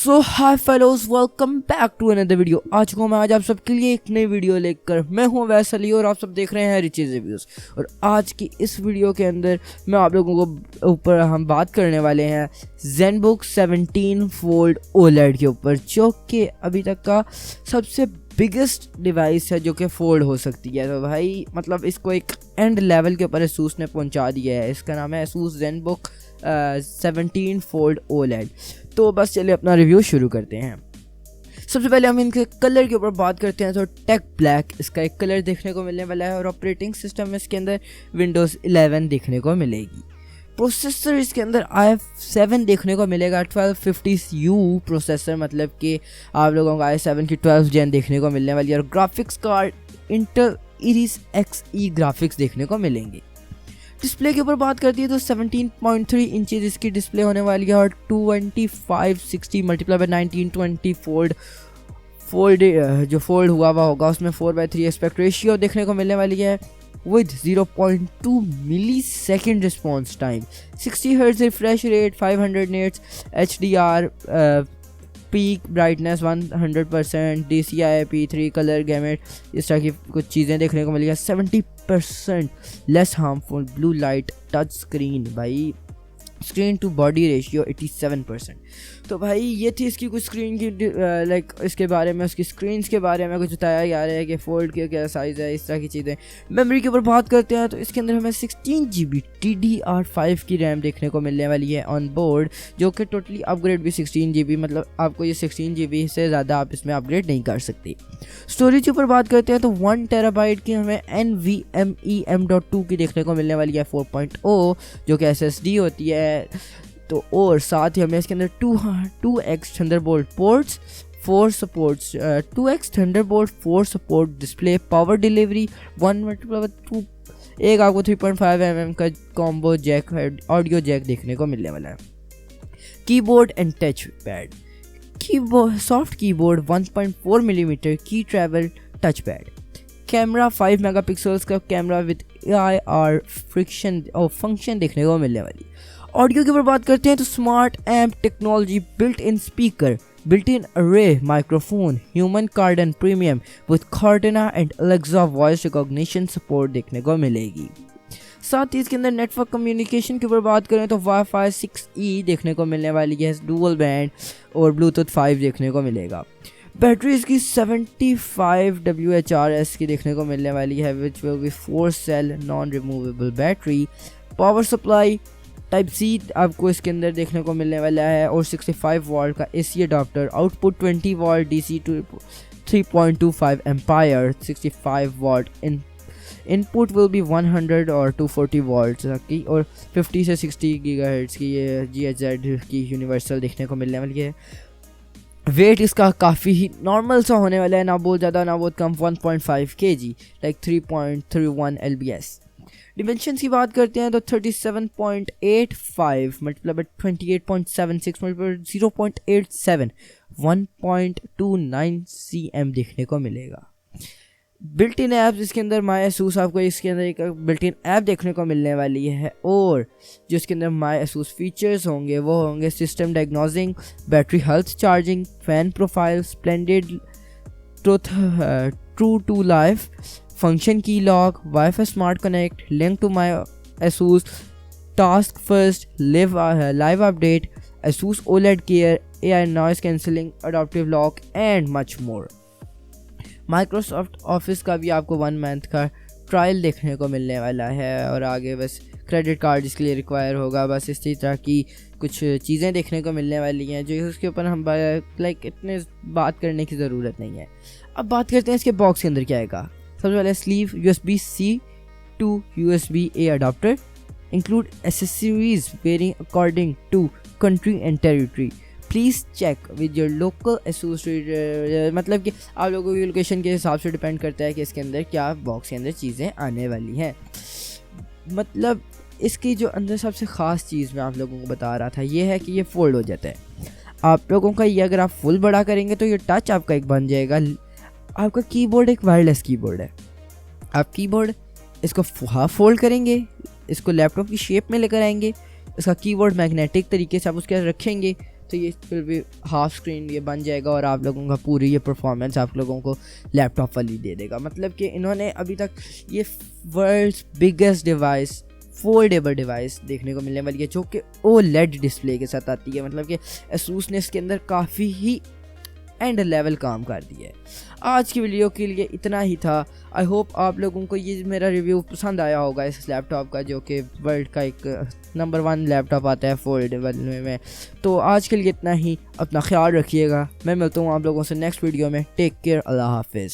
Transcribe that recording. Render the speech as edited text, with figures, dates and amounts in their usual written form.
So hi fellows, welcome back to another video. आ चुका हूँ मैं आज आप सबके लिए एक नई वीडियो लेकर। मैं हूँ अवैस अली और आप सब देख रहे हैं रिचीज़ रिव्यूज़। और आज की इस वीडियो के अंदर मैं आप लोगों को ऊपर हम बात करने वाले हैं ज़ेनबुक 17 फोल्ड ओलेड के ऊपर, जो कि अभी तक का सबसे बिगेस्ट डिवाइस है जो कि फोल्ड हो सकती है। तो भाई मतलब इसको एक एंड लेवल के ऊपर Asus ने पहुंचा दिया है। इसका नाम है Asus Zenbook 17 फोल्ड ओलेड। तो बस चलिए अपना रिव्यू शुरू करते हैं। सबसे पहले हम इनके कलर के ऊपर बात करते हैं। तो टेक ब्लैक इसका एक कलर देखने को मिलने वाला है और ऑपरेटिंग सिस्टम में इसके अंदर Windows 11 देखने को मिलेगी। प्रोसेसर इसके अंदर i7 देखने को मिलेगा, 1250U प्रोसेसर, मतलब कि आप लोगों को i7 की 12th जेन देखने को मिलने वाली है। और graphics card Intel iris XE graphics देखने को मिलेंगे। डिस्प्ले के ऊपर बात करती है तो 17.3 इंचेस इसकी डिस्प्ले होने वाली है और 2560 मल्टीप्लाई बाय 1920 फोल्ड जो फोल्ड हुआ होगा उसमें 4:3 एस्पेक्ट रेशियो देखने को मिलने वाली है with 0.2 millisecond response time, 60 Hz refresh rate, 500 nits HDR, peak brightness 100%, DCI P3 color gamut, इस तरह की कुछ चीज़ें देखने को मिली है। 70% less harmful blue light touch screen, भाई स्क्रीन टू बॉडी रेशियो 87%। तो भाई ये थी इसकी कुछ स्क्रीन की लाइक इसके बारे में, उसकी स्क्रीन्स के बारे में कुछ बताया जा रहा है कि फोल्ड के क्या साइज़ है, इस तरह की चीज़ें। मेमोरी के ऊपर बात करते हैं तो इसके अंदर हमें 16GB DDR5 की रैम देखने को मिलने वाली है ऑन बोर्ड, जो कि टोटली अपग्रेड भी 16GB, मतलब आपको ये 16GB से ज़्यादा आप इसमें अपग्रेड नहीं कर सकते। स्टोरेज के ऊपर बात करते हैं तो 1 TB की हमें NVMe M.2 की देखने को मिलने वाली है 4.0, जो कि SSD होती है। तो और साथ ही हमें इसके अंदर 2x Thunderbolt ports, 4 supports, 2x Thunderbolt 4 support display, power delivery 1/2, एक आपको 3.5 का कॉम्बो जैक ऑडियो जैक देखने को मिलने वाला है। Keyboard and touchpad, soft keyboard 1.4 millimetre की travel touchpad, camera 5 megapixels का कैमरा विद AR फ्रिक्शन और फंक्शन देखने को मिलने वाली। ऑडियो के ऊपर बात करते हैं तो smart amp technology, built in speaker, built in अरे microphone, Harman Kardon premium with Cortana and Alexa voice recognition support देखने को मिलेगी। साथ ही इसके अंदर नेटवर्क कम्युनिकेशन के ऊपर बात करें तो Wi-Fi 6E देखने को मिलने वाली है, डुअल बैंड और ब्लूटूथ 5 देखने को मिलेगा। बैटरी इसकी 75 WHRS की देखने को मिलने वाली है, which will be 4 cell non removable battery. Power supply type C आपको इसके अंदर देखने को मिलने वाला है और 65 वोल्ट का AC adapter, output 20 volt DC 3.25 ampere, 65 volt input will be 100 और 240 वोल्ट की, और 50 से 60 GHz की ये GHz की यूनिवर्सल देखने को मिलने वाली है। वेट इसका काफ़ी ही नॉर्मल सा होने वाला है, ना बहुत ज़्यादा ना बहुत कम, 1.5 kg, लाइक 3.31 lbs। डिमेंशंस की बात करते हैं तो 37.85 मल्टीप्लाई बाय 28.76 मल्टीप्लाई 0.87, 1.29 cm देखने को मिलेगा। बिल्ट इन ऐप्स इसके अंदर माई Asus, आपको इसके अंदर एक बिल्ट इन ऐप देखने को मिलने वाली है। और जो इसके अंदर माई Asus फीचर्स होंगे वो होंगे system diagnosing, battery health charging, fan profile, splendid true to life, function key lock, Wi-Fi smart connect, link to my Asus, task first, live update, Asus OLED care, AI noise cancelling, adaptive lock and much more. Microsoft office का भी आपको 1 month का trial देखने को मिलने वाला है और आगे बस क्रेडिट कार्ड इसके लिए रिक्वायर होगा। बस इसी तरह की कुछ चीज़ें देखने को मिलने वाली हैं जो उसके ऊपर हम लाइक इतने बात करने की ज़रूरत नहीं है। अब बात करते हैं इसके बॉक्स के अंदर क्या आएगा। सबसे पहले sleeve, USB-C to USB-A adapter, include accessories varying according to country and territory, please check with your local Asus, मतलब कि आप लोगों की लोकेशन के हिसाब से डिपेंड करता है कि इसके अंदर क्या बॉक्स के अंदर चीज़ें आने वाली हैं। मतलब इसकी जो अंदर सबसे ख़ास चीज़ मैं आप लोगों को बता रहा था ये है कि ये फोल्ड हो जाता है। आप लोगों का ये अगर आप फुल बड़ा करेंगे तो ये टच आपका एक बन जाएगा। आपका कीबोर्ड एक वायरलेस कीबोर्ड है। आप कीबोर्ड इसको हाफ फोल्ड करेंगे, इसको लैपटॉप की शेप में लेकर आएंगे, इसका कीबोर्ड मैग्नेटिक तरीके से आप उसके रखेंगे तो ये फिर भी हाफ स्क्रीन ये बन जाएगा और आप लोगों का पूरी ये परफॉर्मेंस आप लोगों को लैपटॉप वाली दे देगा। मतलब कि इन्होंने अभी तक ये world's biggest device foldable device देखने को मिलने वाली है जो कि OLED डिस्प्ले के साथ आती है। मतलब कि Asus ने इसके अंदर काफ़ी ही एंड लेवल काम कर दिया है। आज की वीडियो के लिए इतना ही था। आई होप आप लोगों को ये मेरा रिव्यू पसंद आया होगा इस लैपटॉप का, जो कि वर्ल्ड का एक नंबर 1 लैपटॉप आता है फोल्डेबल में। तो आज के लिए इतना ही, अपना ख्याल रखिएगा। मैं मिलता हूँ आप लोगों से नेक्स्ट वीडियो में। टेक केयर, अल्लाह हाफिज़।